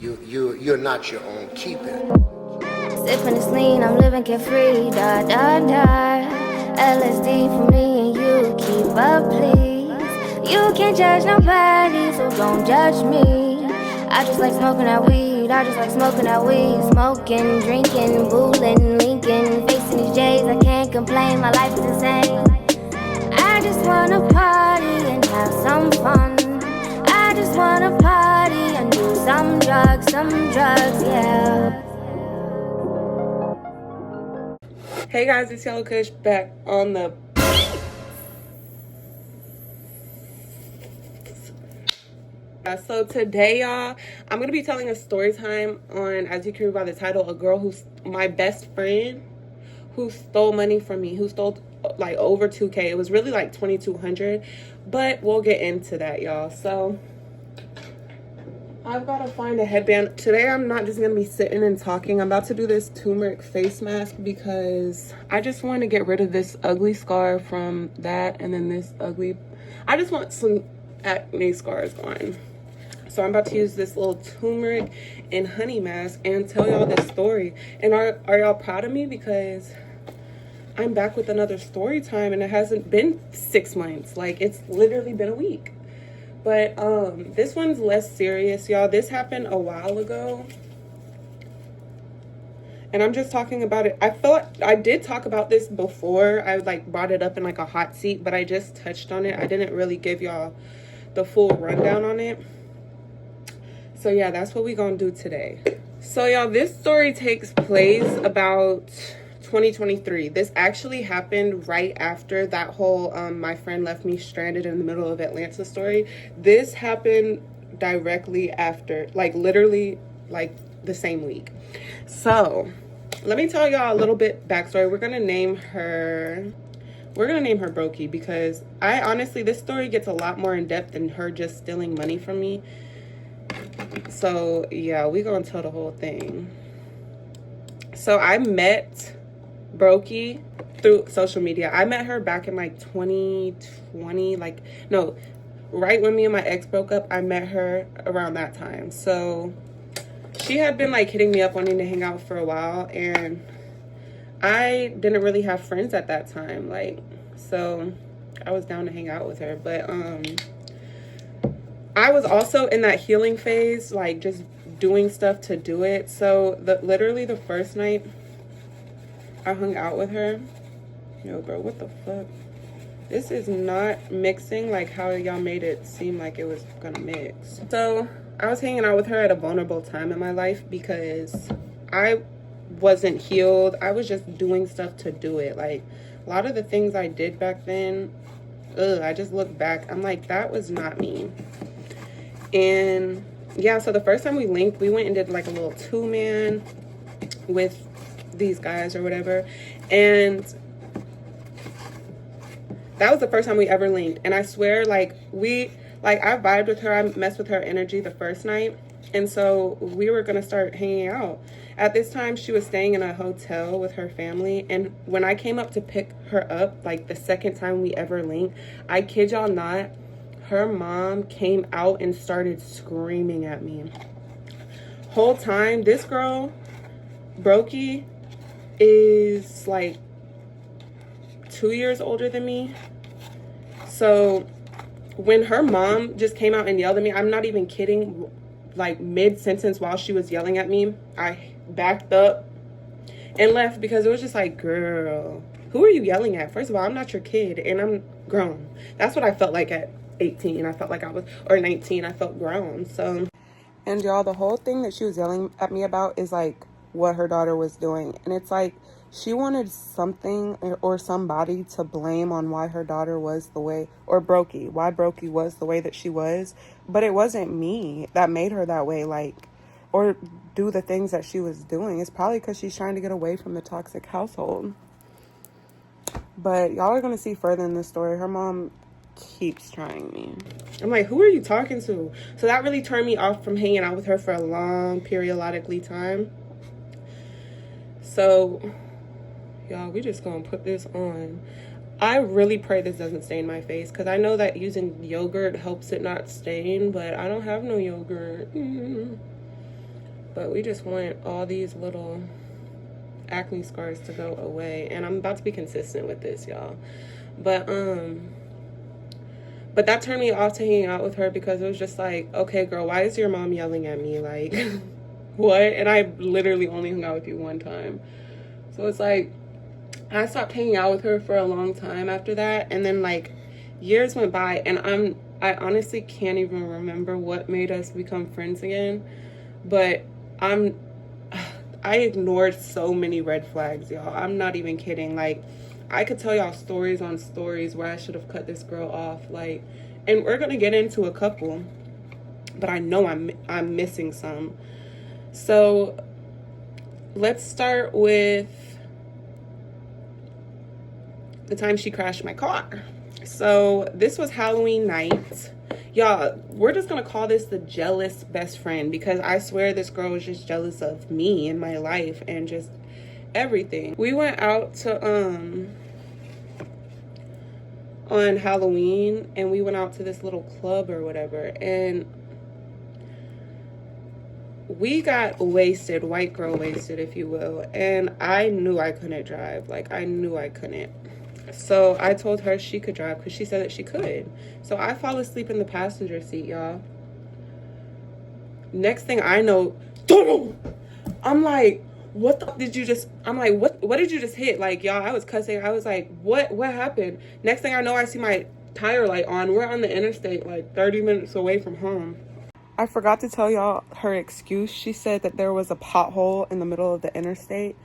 You're not your own keeping. Sipping this lean, I'm living carefree, da da da. LSD for me and you, keep up please. You can't judge nobody, so don't judge me. I just like smoking that weed, I just like smoking that weed. Smoking, drinking, booling, linking, facing these J's, I can't complain, my life is insane. I just wanna party and have some fun. I just wanna party and do some drugs, yeah. Hey guys, it's Yellow Kush back on the so today, y'all, I'm gonna be telling a story time on, as you can read by the title, a girl who's my best friend who stole money from me, who stole like over 2K. It was really like 2,200, but we'll get into that, y'all. So I've got to find a headband. Today I'm not just going to be sitting and talking. I'm about to do this turmeric face mask because I just want to get rid of this ugly scar from that, and then this ugly, I just want some acne scars gone. So I'm about to use this little turmeric and honey mask and tell y'all this story. And are y'all proud of me? Because I'm back with another story time and it hasn't been 6 months. Like, it's literally been a week. But this one's less serious, y'all. This happened a while ago, and I'm just talking about it. I feel like I did talk about this before. I like brought it up in like a hot seat, but I just touched on it. I didn't really give y'all the full rundown on it. So yeah, that's what we gonna do today. So y'all, this story takes place about 2023. This actually happened right after that whole my friend left me stranded in the middle of Atlanta story. This happened directly after, like literally like the same week. So let me tell y'all a little bit backstory. We're gonna name her Brokey, because I honestly, this story gets a lot more in depth than her just stealing money from me. So yeah, we gonna tell the whole thing. So I met Brokey through social media. I met her back in like 2020, like no, right when me and my ex broke up. I met her around that time. So she had been like hitting me up wanting to hang out for a while, and I didn't really have friends at that time, like, so I was down to hang out with her. But I was also in that healing phase, like just doing stuff to do it. So literally the first night I hung out with her, yo bro, what the fuck? This is not mixing like how y'all made it seem like it was gonna mix. So I was hanging out with her at a vulnerable time in my life because I wasn't healed. I was just doing stuff to do it. Like a lot of the things I did back then, I just look back, I'm like, that was not me. And yeah, so the first time we linked, we went and did like a little 2-man with these guys or whatever, and that was the first time we ever linked. And I swear, like I vibed with her, I messed with her energy the first night, and so we were gonna start hanging out. At this time, she was staying in a hotel with her family, and when I came up to pick her up, like the second time we ever linked, I kid y'all not, her mom came out and started screaming at me. Whole time, this girl, Brokey, is like 2 years older than me. So when her mom just came out and yelled at me, I'm not even kidding, like mid-sentence while she was yelling at me, I backed up and left, because it was just like, girl, who are you yelling at? First of all, I'm not your kid and I'm grown. That's what I felt like at 18. I felt like I was, or 19, I felt grown. So, and y'all, the whole thing that she was yelling at me about is like what her daughter was doing. And it's like she wanted something or somebody to blame on why her daughter was the way, or Brokey, why Brokey was the way that she was. But it wasn't me that made her that way, like, or do the things that she was doing. It's probably because she's trying to get away from the toxic household. But y'all are going to see further in this story. Her mom keeps trying me. I'm like, who are you talking to? So that really turned me off from hanging out with her for a long periodically time. So y'all, we just gonna put this on. I really pray this doesn't stain my face, because I know that using yogurt helps it not stain, but I don't have no yogurt. but we just want all these little acne scars to go away. And I'm about to be consistent with this, y'all. But that turned me off to hanging out with her, because it was just like, okay, girl, why is your mom yelling at me? Like, what? And I literally only hung out with you one time. So it's like, I stopped hanging out with her for a long time after that. And then, like, years went by, and I honestly can't even remember what made us become friends again. But I ignored so many red flags, y'all. I'm not even kidding. Like, I could tell y'all stories on stories where I should have cut this girl off. Like, and we're gonna get into a couple, but I know I'm missing some. So let's start with the time she crashed my car. So this was Halloween night. Y'all, we're just gonna call this the jealous best friend, because I swear this girl was just jealous of me and my life and just everything. We went out to on Halloween, and we went out to this little club or whatever, and we got wasted, white girl wasted, if you will. And I knew I couldn't drive. Like, I knew I couldn't. So I told her she could drive, because she said that she could. So I fall asleep in the passenger seat, y'all. Next thing I know, I'm like, what the did you just, I'm like, what did you just hit? Like, y'all, I was cussing. I was like, what happened? Next thing I know, I see my tire light on. We're on the interstate, like 30 minutes away from home. I forgot to tell y'all her excuse. She said that there was a pothole in the middle of the interstate,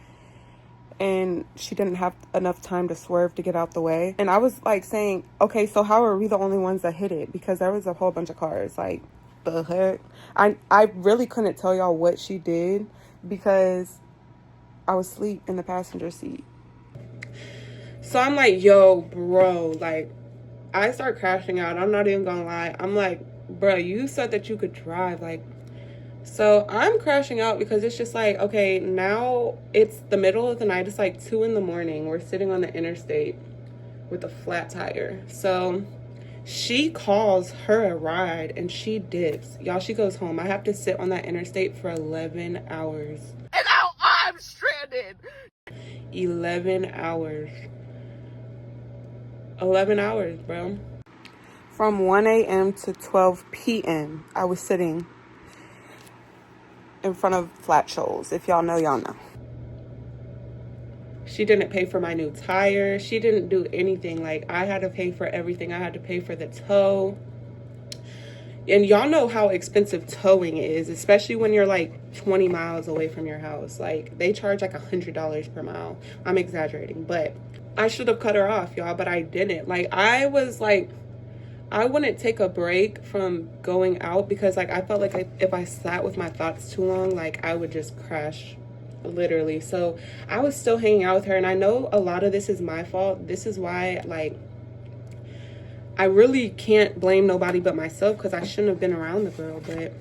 and she didn't have enough time to swerve to get out the way. And I was like saying, okay, so how are we the only ones that hit it? Because there was a whole bunch of cars. Like, the heck? I really couldn't tell y'all what she did, because I was asleep in the passenger seat. So I'm like, yo, bro, like, I start crashing out. I'm not even gonna lie. I'm like, bro, you said that you could drive. Like, so I'm crashing out, because it's just like, okay, now it's the middle of the night. It's like 2 in the morning. We're sitting on the interstate with a flat tire. So she calls her a ride, and she dips. Y'all, she goes home. I have to sit on that interstate for 11 hours. And now I'm stranded. 11 hours. 11 hours, bro. From 1 a.m. to 12 p.m., I was sitting in front of flat shoals. If y'all know, y'all know. She didn't pay for my new tire. She didn't do anything. Like, I had to pay for everything. I had to pay for the tow. And y'all know how expensive towing is, especially when you're like 20 miles away from your house. Like, they charge like $100 per mile. I'm exaggerating, but I should have cut her off, y'all, but I didn't. Like, I was like, I wouldn't take a break from going out, because like I felt like if I sat with my thoughts too long, like I would just crash, literally. So I was still hanging out with her, and I know a lot of this is my fault. This is why, like, I really can't blame nobody but myself, because I shouldn't have been around the girl, but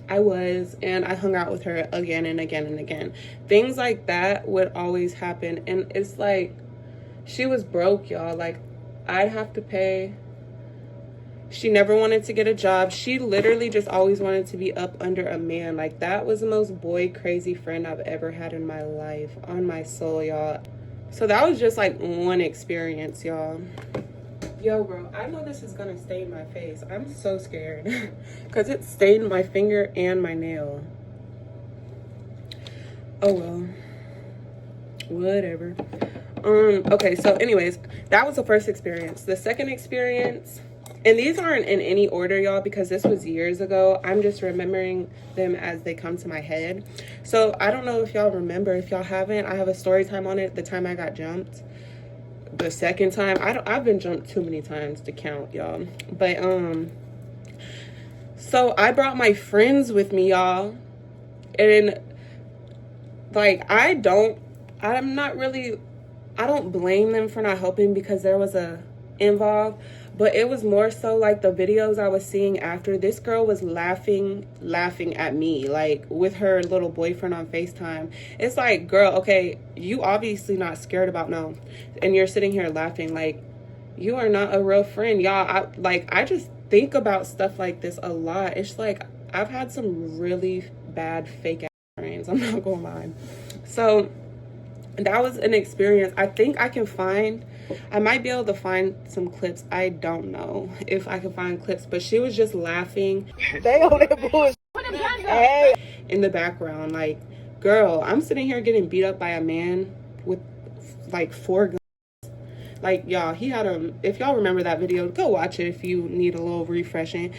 I was, and I hung out with her again and again and again. Things like that would always happen, and it's like, she was broke, y'all. Like, I'd have to pay. She never wanted to get a job. She literally just always wanted to be up under a man. Like, that was the most boy crazy friend I've ever had in my life, on my soul, y'all. So that was just like one experience, y'all. Yo, bro, I know this is gonna stain my face. I'm so scared because it stained my finger and my nail. Oh well, whatever. Okay, so anyways, that was the first experience. The second experience, and these aren't in any order, y'all, because this was years ago. I'm just remembering them as they come to my head. So I don't know if y'all remember. If y'all haven't, I have a story time on it. The time I got jumped. The second time, I've been jumped too many times to count, y'all. But so I brought my friends with me, y'all, and like I don't blame them for not helping, because there was a involved, but it was more so like the videos I was seeing after. This girl was laughing at me, like with her little boyfriend on FaceTime. It's like, girl, okay, you obviously not scared about no, and you're sitting here laughing. Like, you are not a real friend, y'all. I just think about stuff like this a lot. It's like, I've had some really bad fake ass friends. I'm not gonna lie. So that was an experience. I think I might be able to find some clips. I don't know if I can find clips, but she was just laughing. They on that bullshit. Hey. In the background, like, girl, I'm sitting here getting beat up by a man with like 4 guns. Like, y'all, he had if y'all remember that video, go watch it if you need a little refreshing.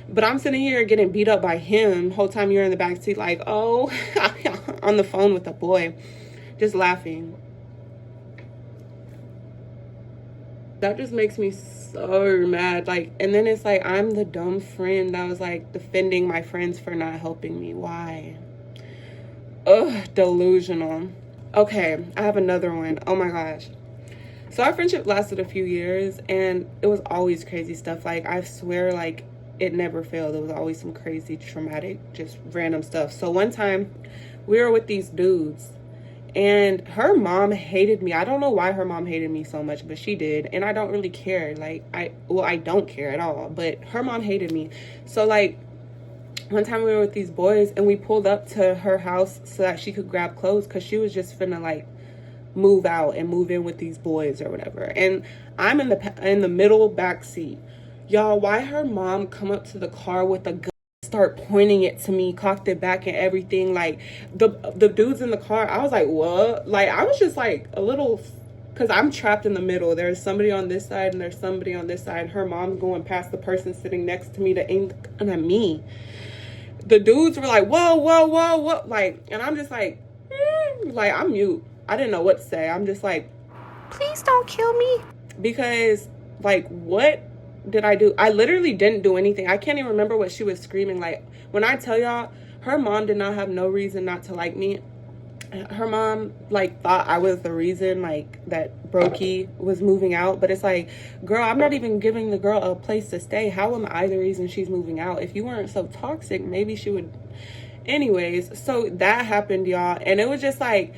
But I'm sitting here getting beat up by him whole time you're in the back seat, like, oh, on the phone with a boy, just laughing. That just makes me so mad. Like, and then it's like I'm the dumb friend that was like defending my friends for not helping me. Why? Ugh, delusional. Okay, I have another one. Oh my gosh. So our friendship lasted a few years, and it was always crazy stuff. Like, I swear, like, it never failed. It was always some crazy, traumatic, just random stuff. So one time we were with these dudes, and her mom hated me. I don't know why her mom hated me so much, but she did. And I don't really care. Like, I don't care at all. But her mom hated me. So, like, one time we were with these boys, and we pulled up to her house so that she could grab clothes, because she was just finna, like, move out and move in with these boys or whatever. And I'm in the middle back seat. Y'all, why her mom come up to the car with a gun, start pointing it to me, cocked it back and everything. Like, the dudes in the car, I was like, what? Like, I was just like a little, because I'm trapped in the middle. There's somebody on this side and there's somebody on this side. Her mom's going past the person sitting next to me to aim at me. The dudes were like, whoa, whoa, whoa, whoa. Like, and I'm just like, like, I'm mute. I didn't know what to say. I'm just like, please don't kill me. Because, like, what did I do? I literally didn't do anything. I can't even remember what she was screaming. Like, when I tell y'all, her mom did not have no reason not to like me. Her mom, like, thought I was the reason, like, that Brokey was moving out. But it's like, girl, I'm not even giving the girl a place to stay. How am I the reason she's moving out? If you weren't so toxic, maybe she would. Anyways, so that happened, y'all. And it was just like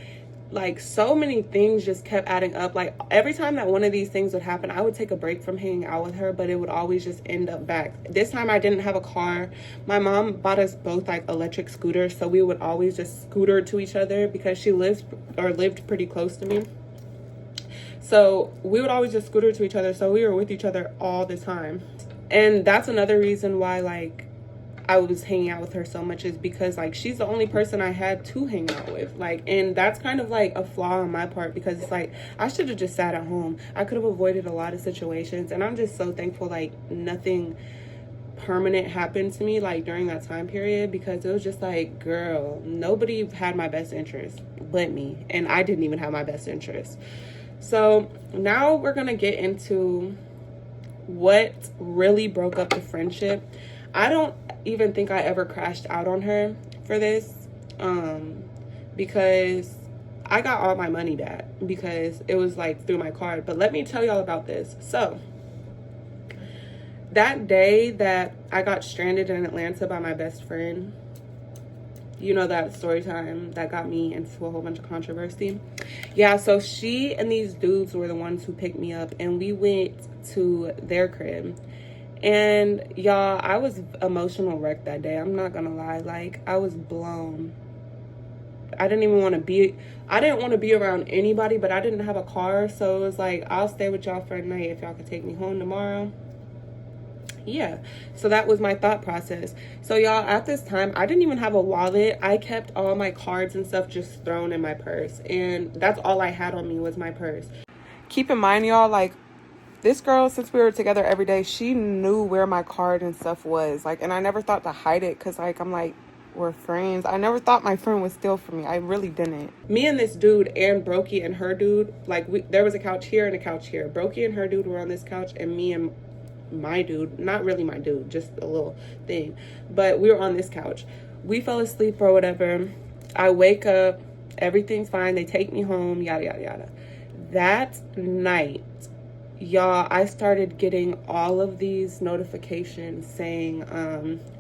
so many things just kept adding up. Like, every time that one of these things would happen, I would take a break from hanging out with her, but it would always just end up back. This time I didn't have a car. My mom bought us both like electric scooters, so we would always just scooter to each other because she lived pretty close to me. So we would always just scooter to each other, so we were with each other all the time. And that's another reason why, like, I was hanging out with her so much, is because, like, she's the only person I had to hang out with. Like, and that's kind of like a flaw on my part, because it's like, I should have just sat at home. I could have avoided a lot of situations, and I'm just so thankful, like, nothing permanent happened to me, like, during that time period, because it was just like, girl, nobody had my best interest but me, and I didn't even have my best interest. So now we're gonna get into what really broke up the friendship. I don't even think I ever crashed out on her for this, because I got all my money back because it was like through my card. But let me tell y'all about this. So that day that I got stranded in Atlanta by my best friend, you know, that story time that got me into a whole bunch of controversy. Yeah, so she and these dudes were the ones who picked me up, and we went to their crib. And y'all, I was emotional wreck that day. I'm not gonna lie. Like, I was blown. I didn't want to be around anybody, but I didn't have a car, so it was like, I'll stay with y'all for a night if y'all could take me home tomorrow. Yeah, so that was my thought process. So y'all, at this time, I didn't even have a wallet. I kept all my cards and stuff just thrown in my purse, and that's all I had on me was my purse. Keep in mind, y'all, like, this girl, since we were together every day, she knew where my card and stuff was. Like, and I never thought to hide it, because, like, I'm like, we're friends. I never thought my friend would steal from me. I really didn't. Me and this dude and Brokey and her dude, like, there was a couch here and a couch here. Brokey and her dude were on this couch, and me and my dude, not really my dude, just a little thing, but we were on this couch. We fell asleep or whatever. I wake up, everything's fine. They take me home, yada, yada, yada. That night, y'all, I started getting all of these notifications saying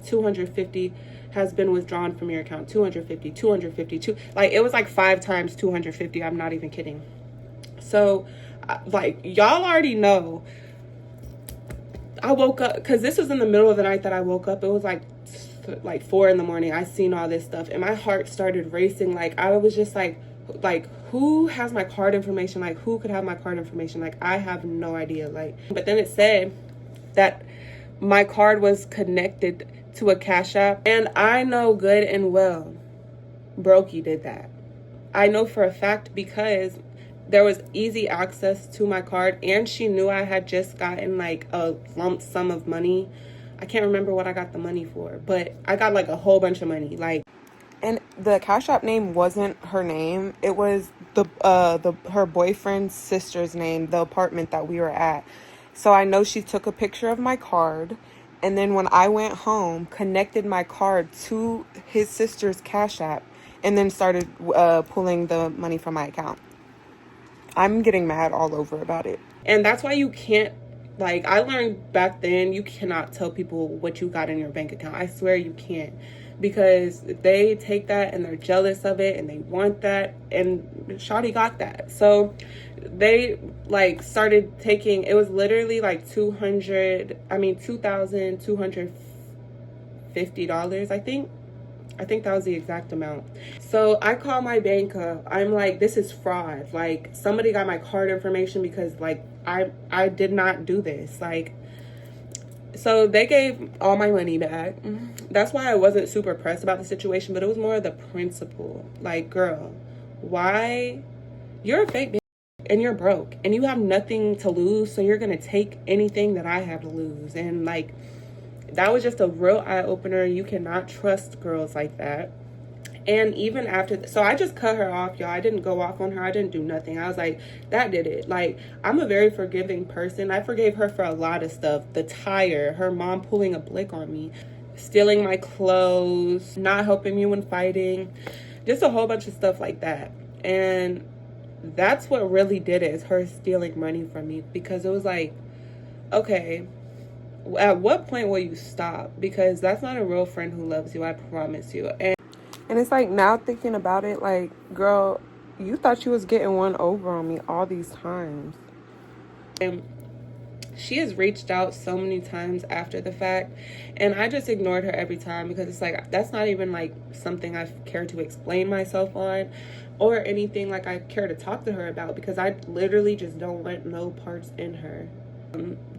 250 has been withdrawn from your account, 250, like, it was like 5 times 250. I'm not even kidding. So, like, y'all already know, I woke up, because this was in the middle of the night that I woke up. It was like like 4 in the morning. I seen all this stuff and my heart started racing. Like I was just like who has my card information? Like who could have my card information? Like I have no idea. Like, but then it said that my card was connected to a Cash App, and I know good and well Brokey did that. I know for a fact because there was easy access to my card, and she knew I had just gotten like a lump sum of money. I can't remember what I got the money for, but I got like a whole bunch of money. Like, and the Cash App name wasn't her name. It was her boyfriend's sister's name, the apartment that we were at. So I know she took a picture of my card, and then when I went home, connected my card to his sister's Cash App, and then started pulling the money from my account. I'm getting mad all over about it. And that's why you can't, like, I learned back then, you cannot tell people what you got in your bank account. I swear you can't. Because they take that and they're jealous of it and they want that. And Shawty got that. So they, like, started taking, it was literally like $2,250, I think. I think that was the exact amount. So I call my bank up. I'm like, this is fraud. Like, somebody got my card information because, like, I did not do this. Like, so they gave all my money back. That's why I wasn't super pressed about the situation, but it was more of the principle. Like, girl, why? You're a fake bitch and you're broke and you have nothing to lose, so you're gonna take anything that I have to lose. And, like, that was just a real eye-opener. You cannot trust girls like that. And even after, so I just cut her off, y'all. I didn't go off on her. I didn't do nothing. I was like, that did it. Like, I'm a very forgiving person. I forgave her for a lot of stuff. The tire, her mom pulling a blick on me, stealing my clothes, not helping me when fighting, just a whole bunch of stuff like that. And that's what really did it, is her stealing money from me. Because it was like, okay, at what point will you stop? Because that's not a real friend who loves you, I promise you. And it's like, now thinking about it, like, girl, you thought you was getting one over on me all these times. And she has reached out so many times after the fact, and I just ignored her every time because it's like, that's not even like something I care to explain myself on or anything like I care to talk to her about, because I literally just don't want no parts in her.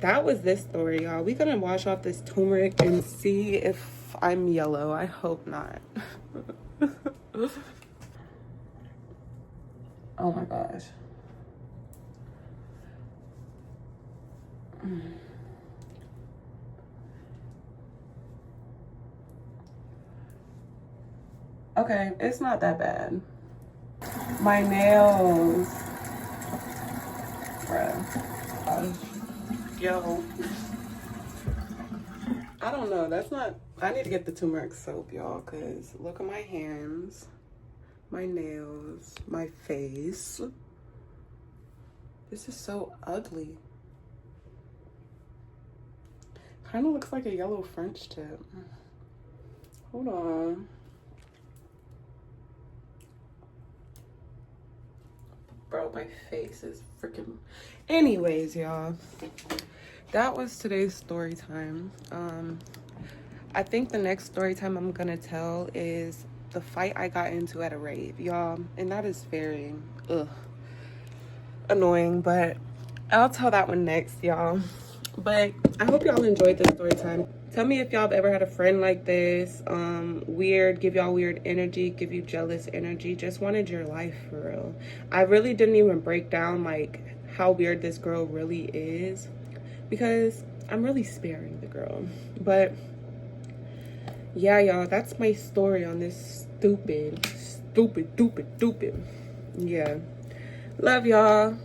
That was this story, y'all. We're gonna wash off this turmeric and see if I'm yellow. I hope not. Oh my gosh. Okay, it's not that bad. My nails, bruh. Yo, I don't know. That's not, I need to get the turmeric soap, y'all, because look at my hands, my nails, my face. This is so ugly. Kind of looks like a yellow French tip. Hold on. Bro, my face is freaking... Anyways, y'all, that was today's story time. I think the next story time I'm gonna tell is the fight I got into at a rave, y'all, and that is very annoying, but I'll tell that one next, y'all. But I hope y'all enjoyed this story time. Tell me if y'all have ever had a friend like this, weird, give y'all weird energy, give you jealous energy, just wanted your life for real. I really didn't even break down like how weird this girl really is, because I'm really sparing the girl. But yeah, y'all, that's my story on this stupid. Yeah. Love y'all.